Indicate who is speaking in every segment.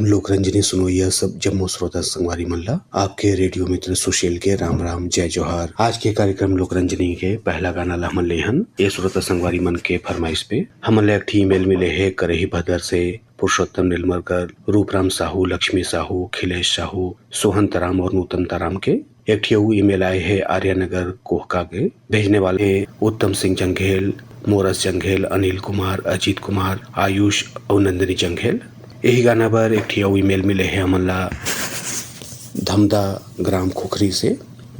Speaker 1: लोकरंजनी सुनोइया सब जम्मू श्रोता संगवारी मल्ला आपके रेडियो मित्र सुशील के राम राम जय जोहार। आज के कार्यक्रम लोकरंजनी के पहला गाना ला हमन लेहन ये श्रोता संगवारी मन के फरमाइश पे हमन ले एक ठी ईमेल मिले है करही भदर से पुरुषोत्तम नीलमरकर, रूपराम साहू, लक्ष्मी साहू, खिलेश साहू, सोहन तराम और नूतन तराम के। एक ठी ईमेल आए है आर्यनगर कोहका के। भेजने वाले हैं उत्तम सिंह जंघेल, मोरस जंघेल, अनिल कुमार, अजीत कुमार, आयुष और नंदिनी जंघेल। यही गाना पर एक ठी ईमेल मिले है हमन ला धमदा ग्राम खुखरी से।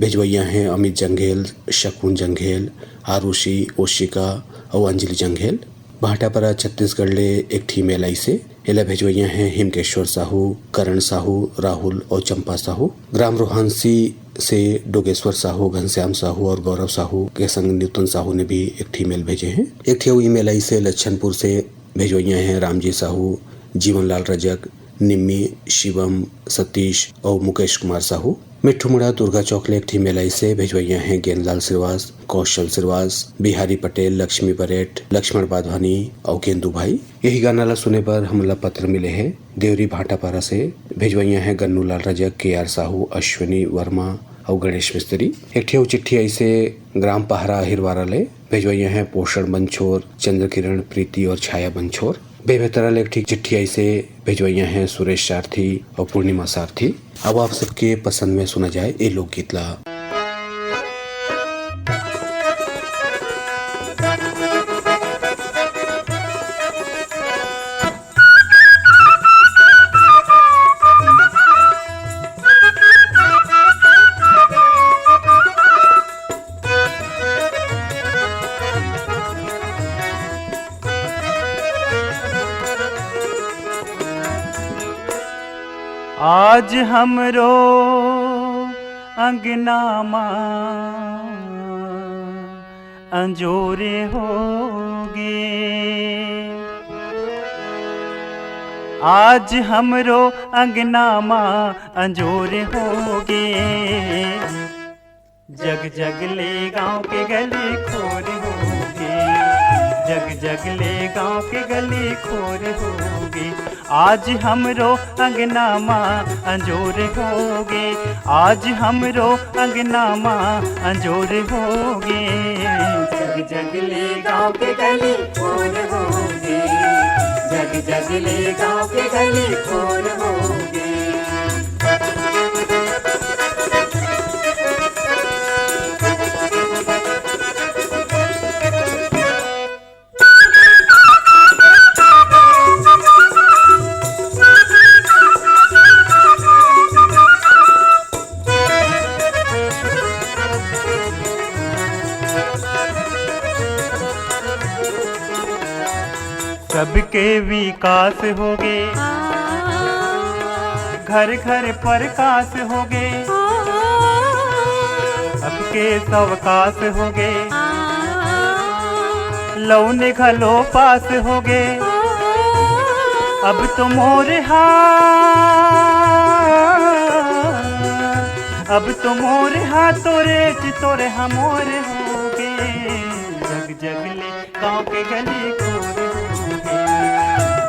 Speaker 1: भेजवैया हैं अमित जंघेल, शकुन जंघेल, आरुषि, ओशिका और अंजलि जंघेल। भाटापरा छत्तीसगढ़ ले एक ठी ईमेल आई से एला भेजवैया हैं हिमकेश्वर साहू, करण साहू, राहुल और चंपा साहू। ग्राम रोहानसी से डोगेश्वर साहू, घनश्याम साहू और गौरव साहू के संग नूतन साहू ने भी एक ठी ईमेल भेजे हैं। एक ठी ईमेल आई से लच्छनपुर से। भेजवैया हैं रामजी साहू, जीवनलाल रजक, निम्मी, शिवम, सतीश और मुकेश कुमार साहू। मिट्ठू मुड़ा दुर्गा चौक ले एक ठी ईमेल आई से। भेजवैया हैं गेंदलाल श्रीवास, कौशल श्रीवास, बिहारी पटेल, लक्ष्मी बरेट, लक्ष्मण बाधवानी और गेंदू भाई। यही गाना ला सुने पर हमला पत्र मिले हैं देवरी भाटापारा से। भेजवैया हैं गन्नूलाल रजक, KR साहू, अश्विनी वर्मा और गणेश मिस्त्री। एक ठी चिट्ठी आई से ग्राम पहरा हिरवारा ले। भेजवैया हैं पोषण बंछोर, चंद्र किरण, प्रीति और छाया बंछोर। बेबेतरा एक ठीक चिट्ठी आई से। भेजवैया हैं सुरेश सारथी और पूर्णिमा सारथी। अब आप सबके पसंद में सुना जाए ये लोकगीत ला।
Speaker 2: आज हमरो अंगनामा अंजोरे होगे। आज हमरो अंगनामा अंजोरे होगे। जग जग ले गांव के गली खोर होगे। जग जग ले गांव के गली खोर होगे। आज हमरो अंगनामा अंजोर होगे। आज हमरो अंगनामा अंजोर होगे। जग जग ले गांव के गली खोर होगे। जग जग ले गांव के गली खोर होगे। सबके विकास होगे। घर घर प्रकाश होगे। सबके सवकाश होगे। लौने घलो पास होगे। अब तो मोरे अब तो मोरे तोरे तोरे हमोरे होगे। जग जग ले गाँव के गली खोर होगे।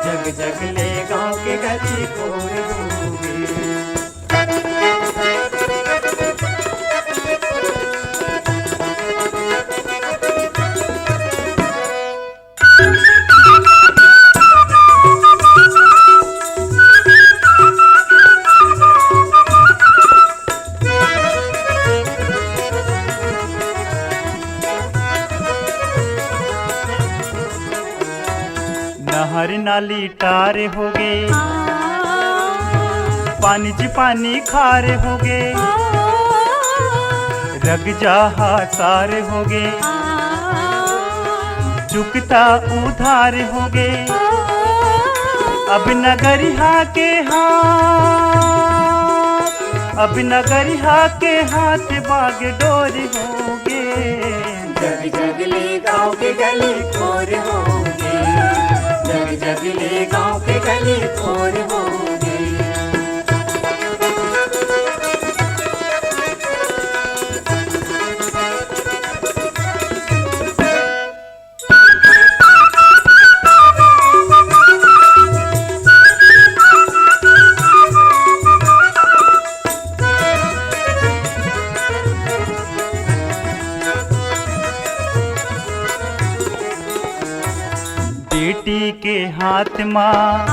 Speaker 2: जग जग ले गाँव के गली खोर होगे। नहर नाली टारे होगे। पानी जी पानी खारे होगे। रग जहा सारे होगे। चुकता उधार होगे। अब नगरिहा के हाथ, अब नगरिहा के हाथ बाग डोर होगे। जग जग ले गाँव के गली खोर होगे। जग जग ले गाँव के गली खोर होगे। के हाथ माँ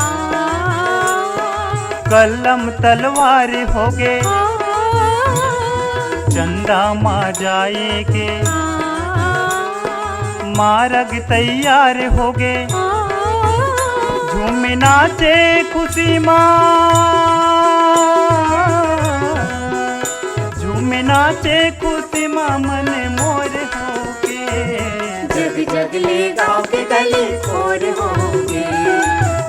Speaker 2: कलम तलवार होगे चंदा माँ जाए के मार्ग तैयार होगे झूम नाचे खुशी माँ झूम नाचे खुशी माँ मन मोर होगे
Speaker 3: जग जगले गाँव के गली खोर होंगे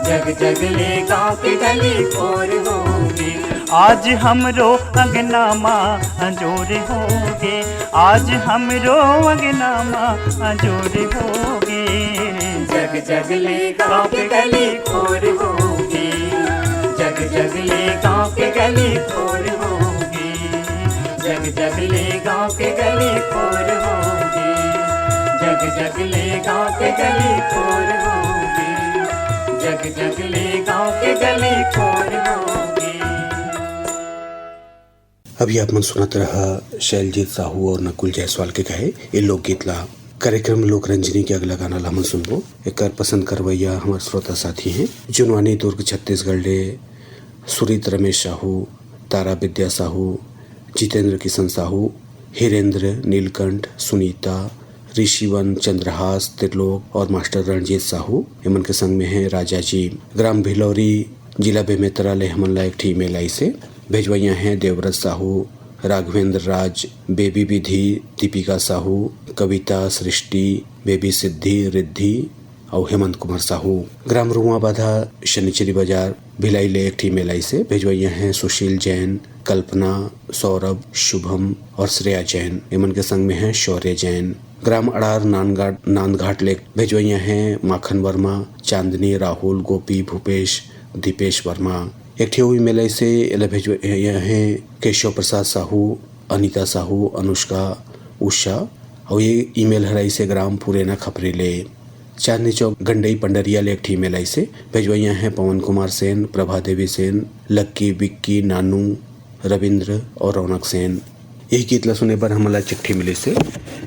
Speaker 3: जग जगले गाँव के गली खोर होंगे
Speaker 2: आज हमरो अंगना माँ अंजोर होगे आज हमरो अंगना माँ अंजोर होगे
Speaker 3: जग जगले गाँव के गली खोर होंगे जग जगले गाँव के गली खोर होंगे जग जगले गाँव के गली खोर होंगे जग जगले गाँव के गली खोर होंगे जग जगले गाँव के गली खोर होंगे।
Speaker 1: अभी आप मन सुनत रहा शैलजीत साहू और नकुल जायसवाल के कहे ये लोकगीत ला कार्यक्रम लोक रंजनी के अगला गाना ला हमन सुनबो। एकर पसंद करवैया हमार श्रोता साथी हैं जुनवानी दुर्ग छत्तीसगढ़ ले सुरीत रमेश साहू, तारा विद्या साहू, जितेंद्र किशन साहू, हिरेंद्र, नीलकंठ, सुनीता, ऋषिवन, चंद्रहास, त्रिलोक और मास्टर रणजीत साहू। हमन के संग में है राजा जी। ग्राम भिलौरी जिला बेमेतरा ले हमन ला एक ठी ईमेल आई से भेजवैया हैं देवव्रत साहू, राघवेंद्र राज, बेबी विधि, दीपिका साहू, कविता सृष्टि, बेबी सिद्धि, रिद्धि और हेमंत कुमार साहू। ग्राम रुआ बाधा शनिचरी बाजार भिलाई ले एक ठी ईमेल आई से भेजवैया हैं सुशील जैन, कल्पना, सौरभ, शुभम और श्रेया जैन। इमन के संग में है शौर्य जैन। ग्राम अड़ार नांदघाट लेक भेजवैया हैं माखन वर्मा, चांदनी, राहुल, गोपी, भूपेश, दीपेश वर्मा। एक ठी ईमेल से एला भेजवैया हैं केशव प्रसाद साहू, अनीता साहू, अनुष्का, उषा और ये ईमेल हराई से ग्राम पुरेना खपरी ले। चांदनी चौक गंडई पंडरिया ले एक ठी ईमेल से भेजवैया हैं पवन कुमार सेन, प्रभा देवी सेन, लक्की, विक्की, नानू, रविंद्र और रौनक सेन। यही गीत ला सुने पर हमला चिट्ठी मिले से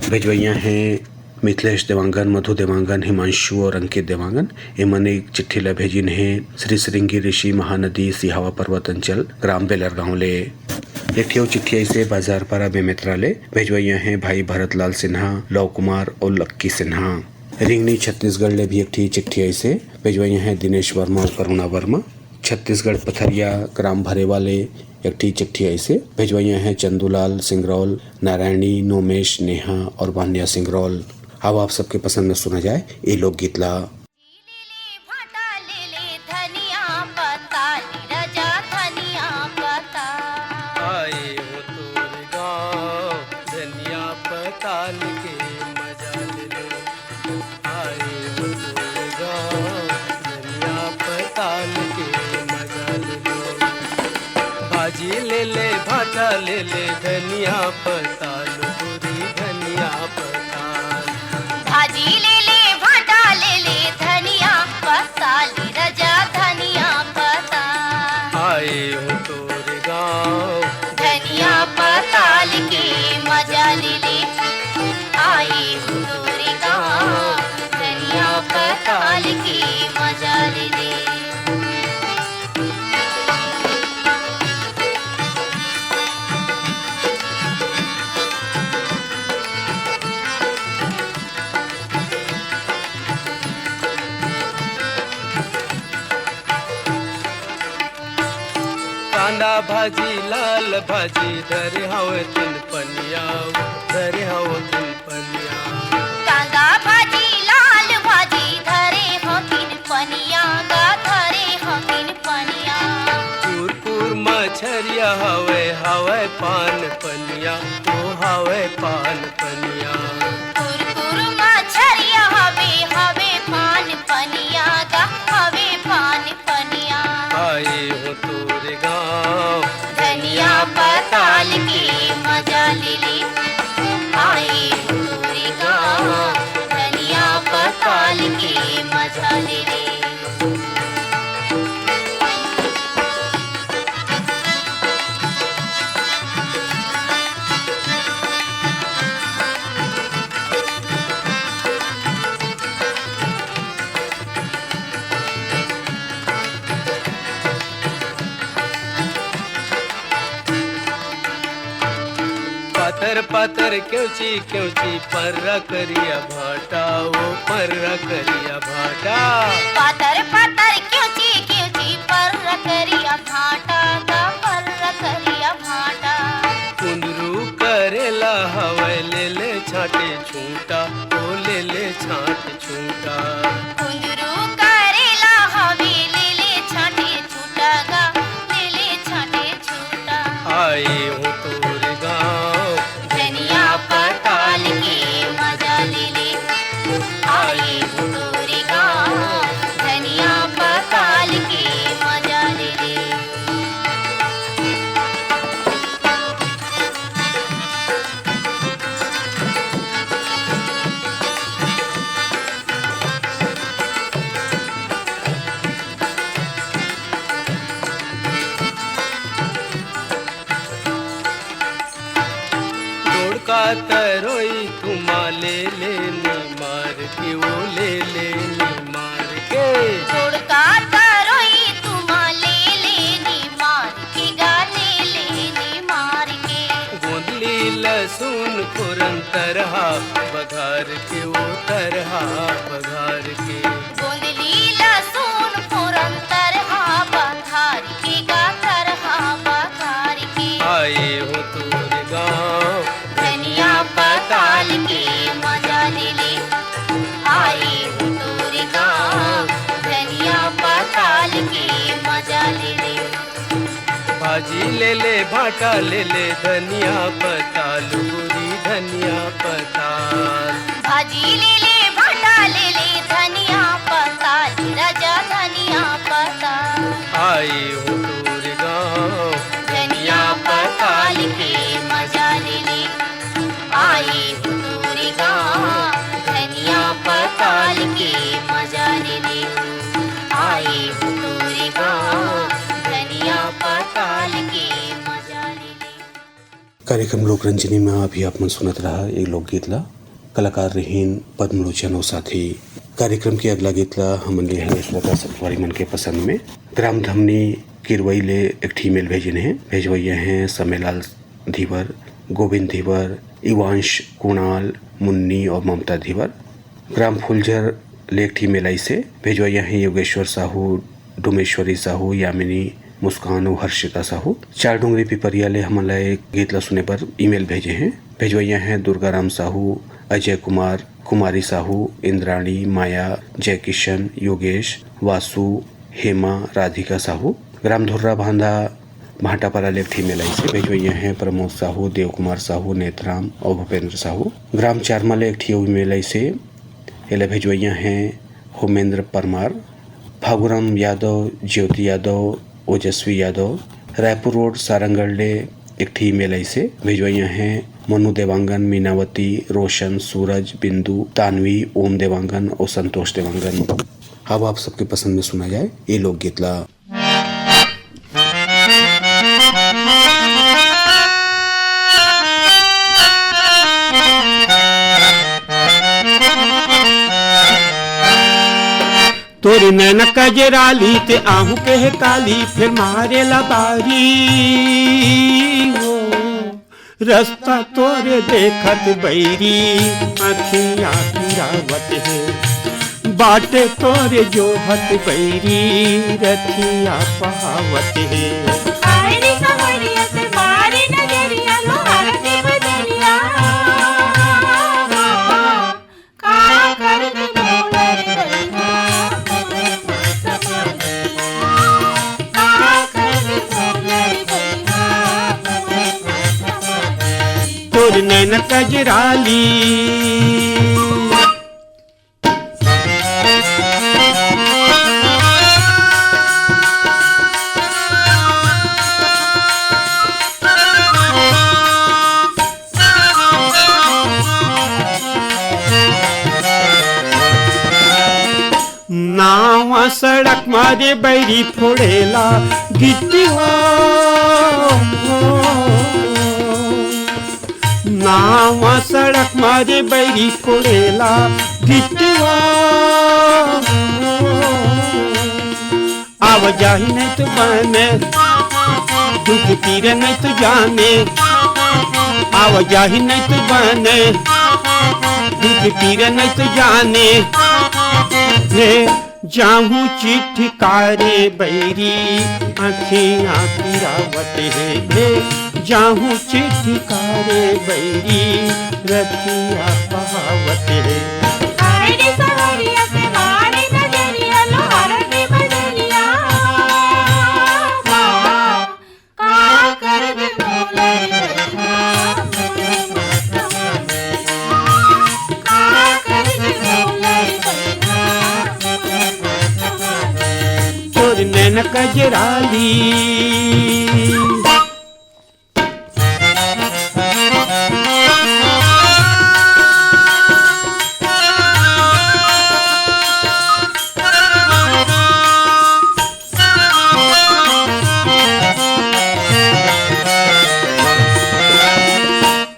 Speaker 1: भेजवैया हैं मिथिलेश देवांगन, मधु देवांगन, हिमांशु और अंकित देवांगन। एमन एक चिट्ठी ला भेजिन है श्री श्रृंगी ऋषि महानदी सिहावा पर्वत अंचल ग्राम बेलर गाँव ले। एक ठेव चिट्ठी ऐसे बाजार पारा बेमेतरा ले भेजवैया हैं भाई भरतलाल सिन्हा, लव कुमार और लक्की सिन्हा। रिंगनी छत्तीसगढ़ ले भी एक ठी चिट्ठी ऐसे भेजवैया हैं दिनेश वर्मा और करुणा वर्मा। छत्तीसगढ़ पथरिया ग्राम भरेवा ले एक ठी चिट्ठी ऐसे भेजवैया हैं चंदूलाल सिंगरौल, नारायणी, नोमेश, नेहा और वान्या सिंगरौल। अब आप सबके पसंद में सुना जाए ये लोकगीत ला।
Speaker 4: भाजी ले ले भाटा ले ले धनिया पताल बुरी धनिया पताल
Speaker 5: भाजी ले ले भाटा ले ले धनिया पताल रजा धनिया पताल
Speaker 4: आए हो तोरे गाँव
Speaker 5: धनिया पताल के मजा ले ले आए हो तोरे गाँव धनिया पताल के मजा ले ले।
Speaker 4: कांदा भाजी लाल भाजी धरे हवे तिन पनिया धरे हवे तिन पनिया
Speaker 5: कांदा भाजी लाल भाजी धरे हकिन पनिया गा धरे हकिन पनिया
Speaker 4: पुरपुर मछरिया हवे हवे पान पनिया ओ हवे पान पनिया
Speaker 5: कुरकुर मछरिया हवे हवे पान पनिया गा हवे पान पनिया
Speaker 4: आए हो तोरे गाँव
Speaker 5: धनिया पताल के मजा ले ले आए हो तोरे गाँव धनिया पताल के मजा ले ले।
Speaker 4: पातर पातर क्योंची क्योंची पर्रा करिया भाटा वो पर्रा करिया भाटा
Speaker 5: पातर पातर क्योंची क्योंची पर्रा करिया भाटा का पर्रा करिया भाटा
Speaker 4: कुंदरू करेला हवाए ले ले छाटे छूटा ओ ले ले छाट छूटा
Speaker 5: कुंदरू करेला हवे ले ले छाटे छूटा गा ले ले छाटे छूटा
Speaker 4: आए हूँ तोरे गाँव
Speaker 5: धनिया पताल के मजा ले ले आए हूँ तोरे गाँव धनिया पताल के मजा ले ले
Speaker 4: का तरोई तुमा ले ले नी मार के वो ले ले नी मार के
Speaker 5: छोड़का तरोई तुमा ले लेनी मार के गा ले लेनी मार के
Speaker 4: गोंदली लहसुन पुरन तरहा बघार के वो तरहा बघार के
Speaker 5: गोंदली लहसुन फोरन तरहा बघार के गा तरहा बघार के
Speaker 4: आए हो तोरे गाँव
Speaker 5: धनिया पताल के मजा ले ले आए हूँ तोरे गाँव धनिया पताल के मजा ले ले
Speaker 4: भाजी ले ले भाटा ले ले धनिया पताल बुरी धनिया पताल
Speaker 5: भाजी ले ले भाटा ले ले धनिया पताल राजा धनिया पताल
Speaker 4: आए हो तोरे गाँव
Speaker 5: धनिया पताल के मजा ले ले आए हूँ तोरे गाँव धनिया पताल के मजा ले ले आए हूँ तोरे गाँव धनिया पताल के मजा ले ले
Speaker 1: कार्यक्रम लोकरंजनी में अभी आपण सुनत रहा एक लोकगीतला कलाकार रहीन पद्मलोचन और साथी कार्यक्रम के अगला गीतला हमन ले हैं श्रोता सतवारी मन के पसंद में ग्राम धमनी किरवई ले एक ईमेल भेजने हैं भेजवैया हैं समेलाल धीवर गोविंद धीवर इवांश कुणाल मुन्नी और ममता धीवर ग्राम फुलझर ले एक ईमेल आई से भेजवैया हैं योगेश्वर साहू डुमेश्वरी साहू यामिनी मुस्कान और हर्षिता साहू चार डूंगरी पिपरिया ले हमला एक गीतला सुने पर ईमेल भेजे हैं भेजवैया हैं दुर्गाराम साहू अजय कुमार कुमारी साहू इंद्राणी माया जय किशन योगेश वासु हेमा राधिका साहू ग्राम धुर्रा भांदा भाटापारा ले फीमेल आई से भेजवैया हैं प्रमोद साहू देव कुमार साहू नेतराम और भूपेंद्र साहू ग्राम चारमा ले एक ईमेल आई से एला भेजवैया हैं होमेंद्र परमार फागुराम यादव ज्योति यादव ओजस्वी यादव रायपुर रोड सारंगढ़ ले एक ईमेल आई से भेजवैया हैं मनु देवांगन मीनावती रोशन सूरज बिंदु तानवी ओम देवांगन और संतोष देवांगन। अब आप सबके पसंद में सुना जाए ये लोकगीतला
Speaker 6: तोरी नैन कजराली ते आहू के है काली फिर मारे लबारी हो रास्ता तोरे देखत बैरी अखियाँ गिरावत है बाटे तोरे जोहत बैरी रखियाँ पहावत है तोर नैन कजराली नावा सड़क मारे बैरी फोड़ेला गिट्टी हो नावा सड़क मारे बैरी फोड़ेला गिट्टी हो आव जाही नहीं तो बने दुख तीर नहीं तो जाने आव जाही नहीं तो बने दुख पीर नहीं तो जाने हे जाहू चिट्ठी कारे बैरी आँखियाँ पिरावत है हे जाहू चिट्ठी कारे बैरी रतिया बहावत है
Speaker 5: हरे सवरिया से मारे नजरिया लोहार के बदलिया का कर दे मोले का कर दे मोले
Speaker 6: तोर नैन कजराली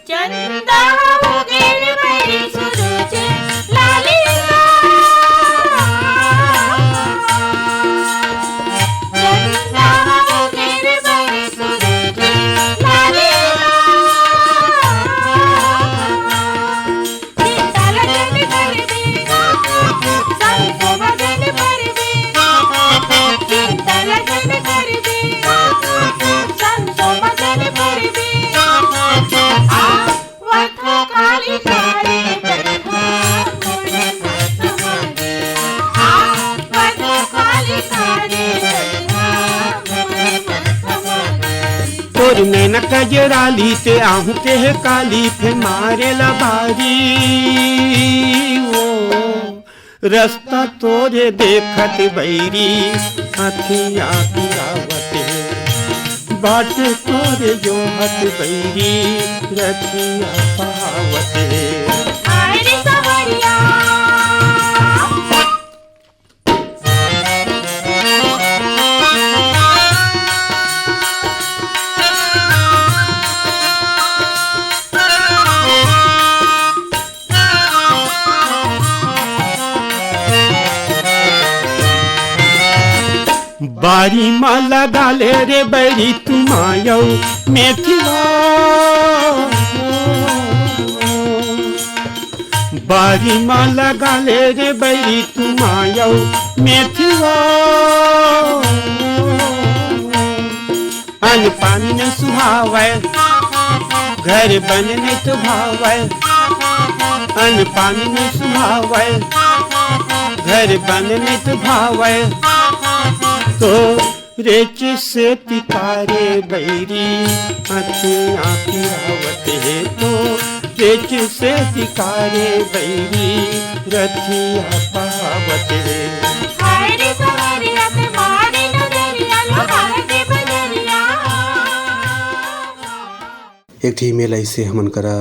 Speaker 5: चंदा वगैर मेरी सूरज लालिया चंदा वगैर मेरी सूरज लालिया चिंता लगन कर दे संतो बदन कर दे चिंता लगन कर दे संतो बदन कर दे काली काली
Speaker 6: तोर नैन कजराली ते आहू के है काली फिर मारे लबारी ओ रास्ता तोरे देखत बैरी आँखियाँ पिरावत है बाट तोरे जो हत बैरी रतिया बहावत है
Speaker 5: हरे सवरिया
Speaker 6: बारी माला डाले रे बैरी तुम आयो मेथिवा बारी माला डाले रे बैरी तुम आयो मेथिवा अन पानी न सुहावे घर बनने तो भावे अन पानी न सुहावे घर बनने तो भावे तो रेच से तिकारे बैरी आँखियाँ पिरावत है तो रेच से तिकारे बैरी रतिया बहावत है
Speaker 5: हरे सवरिया से मारे नजरिया लोहार के बदलिया
Speaker 1: एक थी ईमेल ऐसे हमन करा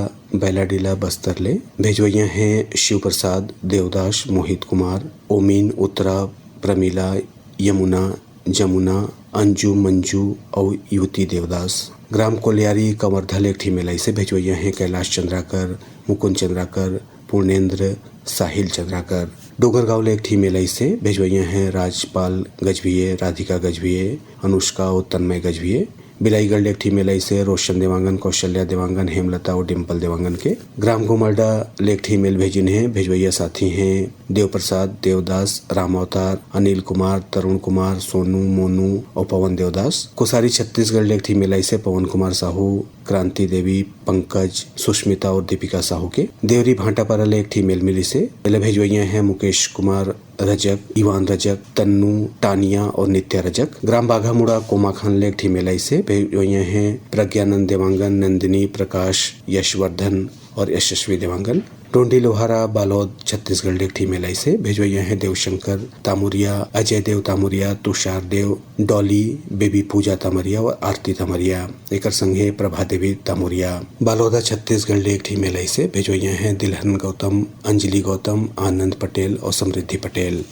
Speaker 1: बैलाडीला बस्तर ले भेजवैया हैं शिव प्रसाद देवदास मोहित कुमार ओमीन उत्तरा प्रमीला यमुना जमुना अंजू मंजू और युवती देवदास ग्राम कोलियारी कमरधल एक थी मेलाई से भेजवैया हैं कैलाश चंद्राकर मुकुंद चंद्राकर पूर्णेंद्र साहिल चंद्राकर डोगरगांव ले एक थी मेलाई से भेजवैया हैं राजपाल गजभिये राधिका गजभिये अनुष्का और तन्मय गजभिये बिलाईगढ़ लेक थी मेलाई से रोशन देवांगन कौशल्या देवांगन हेमलता और डिम्पल देवांगन के ग्राम घुमरडा लेक थी मेल भेजिन है भेजवैया साथी हैं देव प्रसाद देवदास राम अवतार अनिल कुमार तरुण कुमार सोनू मोनू और पवन देवदास कोसारी छत्तीसगढ़ लेक थी मेलाई से पवन कुमार साहू क्रांति देवी पंकज सुष्मिता और दीपिका साहू के देवरी भाटापारा लेक थी मेल मिली से पहले भेजवैया हैं मुकेश कुमार रजक इवान रजक तन्नू टानिया और नित्या रजक ग्राम बाघामुड़ा कोमा खान लेक थी मेलाई से भेजवैया हैं प्रज्ञानंद देवांगन नंदिनी प्रकाश यशवर्धन और यशस्वी देवांगन टोंडी लोहारा बालोद छत्तीसगढ़ लेक थी मेलाई से भेजवैया हैं देवशंकर तामुरिया अजय देव तामुरिया तुषार देव डॉली बेबी पूजा तामरिया और आरती तामरिया एक संगे प्रभा देवी तामुरिया बालोदा छत्तीसगढ़ लेक थी मेलाई से भेजवैया हैं दिलहन गौतम अंजलि गौतम आनंद पटेल और समृद्धि पटेल।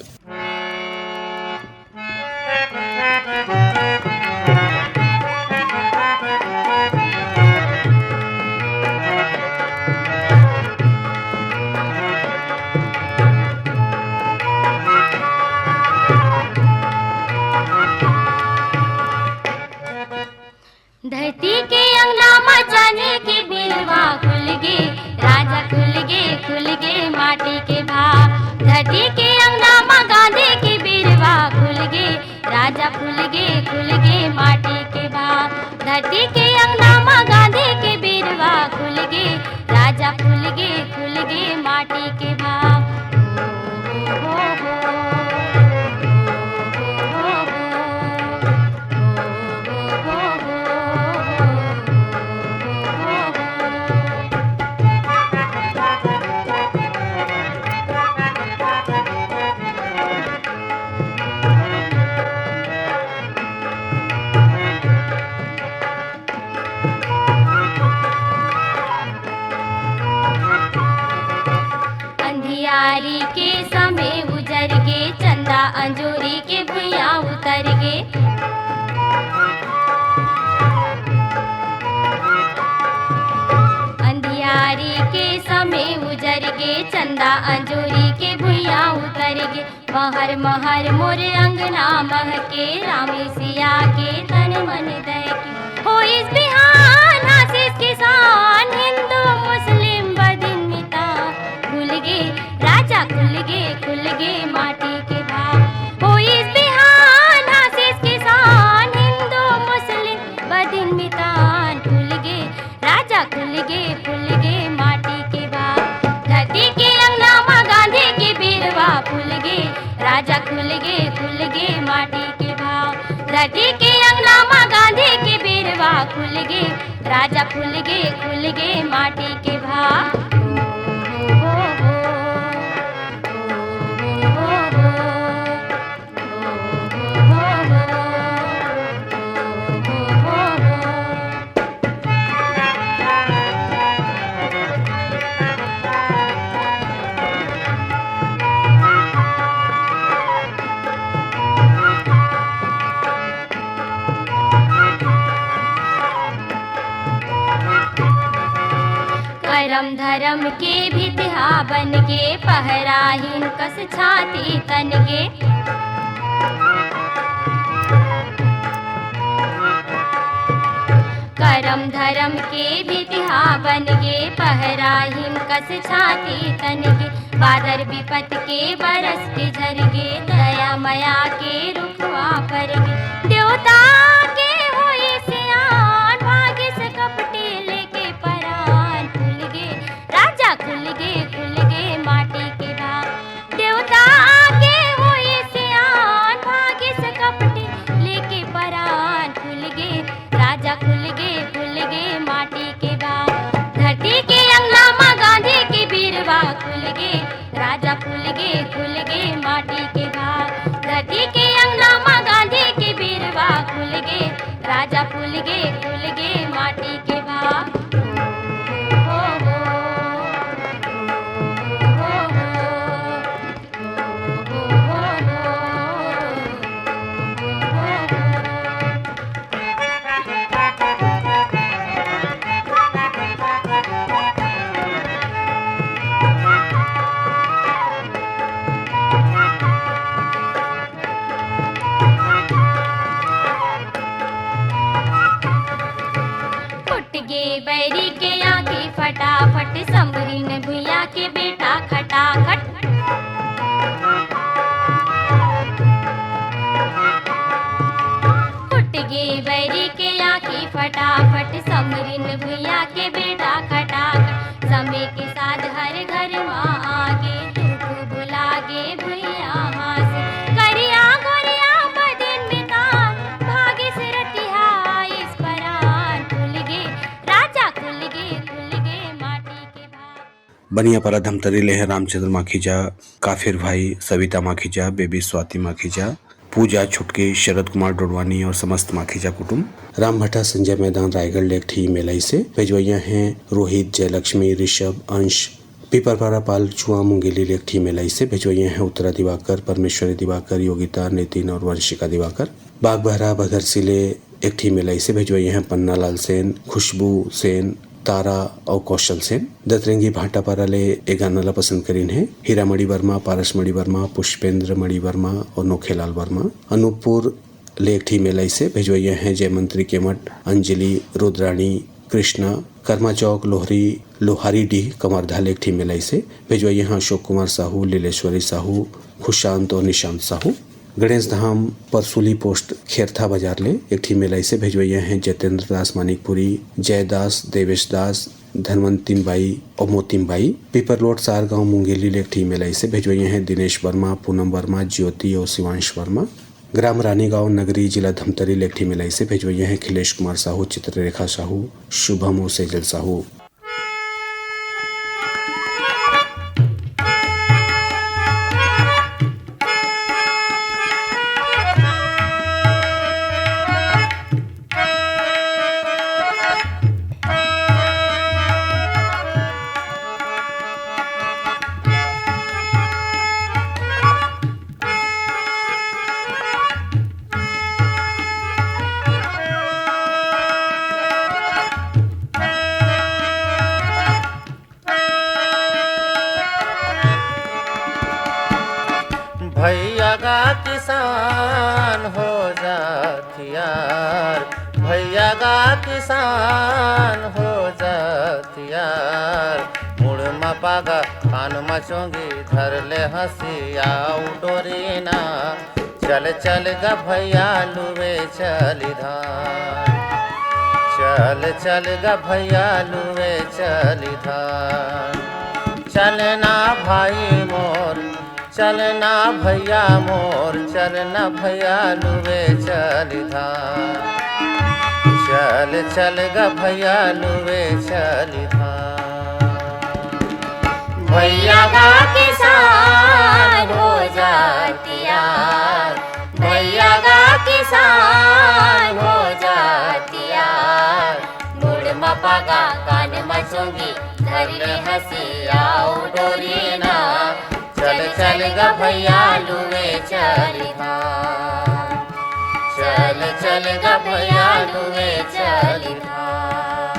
Speaker 5: धरती के अंगना में जाने के बिलवा राजा खुल गे माटी के भाव। हो, हो, हो, हो, हो, अंधियारी के समय उजर गे, चंदा अंजोरी के भुइया उतर गे। अंधियारी के समय उजर गे, चंदा अंजोरी के भुइया उतर गे। महर महर मोर अंगना महके, रामी सिया के तन मन दहके। हो इस बिहान आशीष किसान, हिंदू मुस्लिम बदिन मिता। खुल गे राजा खुल गे माटी के भाव। हो इस बिहान आशीष किसान, हिंदू मुस्लिम बदिन मितान। खुल गे राजा खुल गे माटी के भाव। धरती के अंगना माँ गांधी की बीरवा, खुल गे राजा खुल गे माटी के भाव। धरती के अंगना माँ गांधी की बीरवा, खुल गे राजा खुल गे माटी के भाव। हो, हो, हो, हो, करम धर्म के भितहा बन गे, पहराहीन कस छाती तन गे। करम धर्म के भितहा बन गे, पहराहीन कस छाती तन गे। बादर विपत के बरस के झर गे, दया मया के रुखवा पर गे। देवता के होई सियान, भाग्य से कपटी लेके परान। खुल गे राजा खुल गे माटी के भाव। देवता के होई सियान, भाग्य से कपटी लेके परान। खुल गे राजा खुल गे माटी के भाव। धरती के अंगना माँ गांधी की बीरवा, खुल गे राजा खुल गे माटी के भाव। धरती के अंगना माँ गांधी की बीरवा, खुल गे राजा खुल गे माटी के भाव। हो, हो, हो, हो, हो, बैरी के आंखें फटाफट, संबरीन भुइया के बेटा खटाखट। फुट गे बैरी के आंखें फटाफट, संबरीन भुइया के बेटा खटाखट। समय के साथ हर घर माँ आगे, दुख बुलागे भुइया हास। करिया गोरिया बदिन मिता, भाग्य से रतिहा इस परान। खुल गे राजा खुल गे माटी के भाव।
Speaker 1: बनिया पर धमतरी लेह रामचंद्र माखीजा, काफिर भाई सविता माखीजा, बेबी स्वाति माखीजा, पूजा छुटके, शरद कुमार डोडवानी और समस्त माखीजा कुटुंब। राम भट्टा संजय मैदान रायगढ़ लेख ठी मेलाई से भेजवैया हैं रोहित, जयलक्ष्मी, ऋषभ, अंश, पीपरपारा पाल, चुआ मुंगेली लेख ठी मेलाई से भेजवैया हैं उत्तरा दिवाकर, परमेश्वरी दिवाकर, योगिता, नितिन और वंशिका दिवाकर। बाग बहरा भगर सिले एक ठी मेलाई से भेजवैया हैं पन्ना लाल सेन, खुशबू सेन, तारा और कौशल सेन। दतरंगी भाटापारा ले एक गाना ला पसंद करीन है हीरा मणि वर्मा, पारस मणि वर्मा, पुष्पेंद्र मणि वर्मा और नोखेलाल वर्मा। अनूपपुर लेखठी मेलाई से भेजवैया हैं जयमंत्री केमठ, अंजलि, रुद्राणी, कृष्णा। कर्मा चौक लोहरी लोहारी डी कमरधा लेखठी मेलाई से भेजवैया हैं अशोक कुमार साहू, लीलेश्वरी साहू, खुशांत और निशांत साहू। गणेश धाम परसुली पोस्ट खेरथा बाजार ले एक ठी मेलाई से भेजवैया हैं जतेंद्र दास मानिकपुरी, जयदास, देवेश दास, धनवंतिम बाई और मोतिम बाई। पिपरलोट सार गांव मुंगेली लेखठी मेलाई से भेजवाइए हैं दिनेश वर्मा, पूनम वर्मा, ज्योति और शिवांश वर्मा। ग्राम रानी गांव नगरी, जिला धमतरी लेखठी मेलाई से भेजवाइए हैं खिलेश कुमार साहू, चित्ररेखा साहू, शुभम और सेजल साहू।
Speaker 4: भैया का किसान हो जात यार, भैया का किसान हो जात यार। मुड़ मपागा कान मचोंगी धर ले हंसिया डोरी ना, चल चल गा भैया लुवे चली धान, चल चल गा भैया लुवे चली धान। चलना भाई मोर, चलना भैया मोर, चलना भैया लुवे चली धान, चल चल गा भैया लुवे चली धान।
Speaker 5: भैया का किसान हो जाती यार, भैया का किसान हो जाती यार। मुड़ मपागा कान मचोंगी धर ले हंसिया डोरी ना, चल चल गा भैया लुवे चली धान, चल चल गा भैया लुवे चली धान।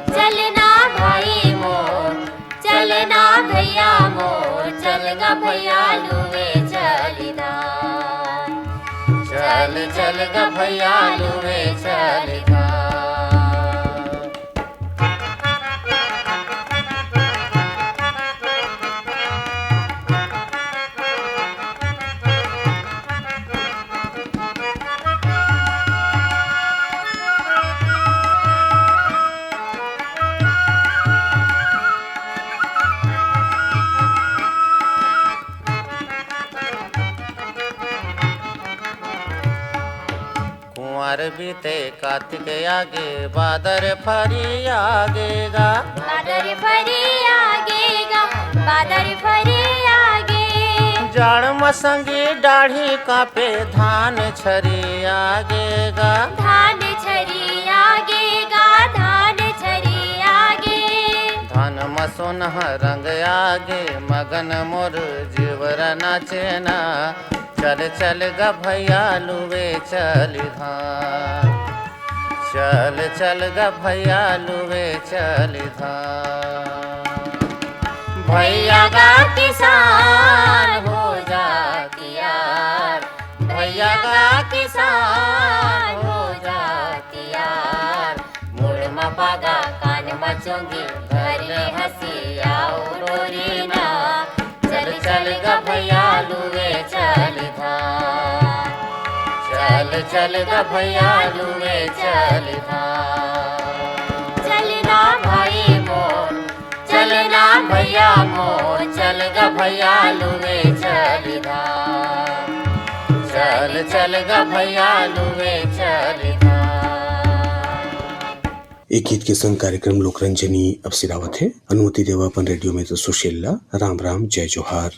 Speaker 5: चलना भाई मोर, चलना भैया मोर, चल गा भैया लुवे चली धान,
Speaker 4: चल चल गा भैया लुवे चली धान। कुंवर बीते कार्तिक आगे, बादर फरी आगेगा,
Speaker 5: बादर फरी आगेगा, बादर फरी आगे।
Speaker 4: जाड़ मसंगी दाढ़ी कापे धान छरी आगेगा,
Speaker 5: धान छरी आगेगा, धान छरी आगे।
Speaker 4: धन मसोन रंग आगे, मगन मोर जीवर नाचेना, चल चल गा भैया लुवे चली धान, चल चल गा भैया लुवे चली धान।
Speaker 5: भैया का किसान हो जाती यार, भैया का किसान हो जाती यार। मुड़ मपागा कान मचोंगी धर ले हंसिया डोरी ना, चल चल गा भैया लुवे चली धान, चल चल गा भैया लुवे चली धान। चलना भाई मोर, चलना भैया मोर, चल गा भैया लुवे चली धान, चल चल गा भैया लुवे चली धान।
Speaker 1: एक गीत के संग कार्यक्रम लोकरंजनी अब सिरावत है। अनुमति देवा अपन रेडियो में तो सुशीला। राम राम, जय जोहार।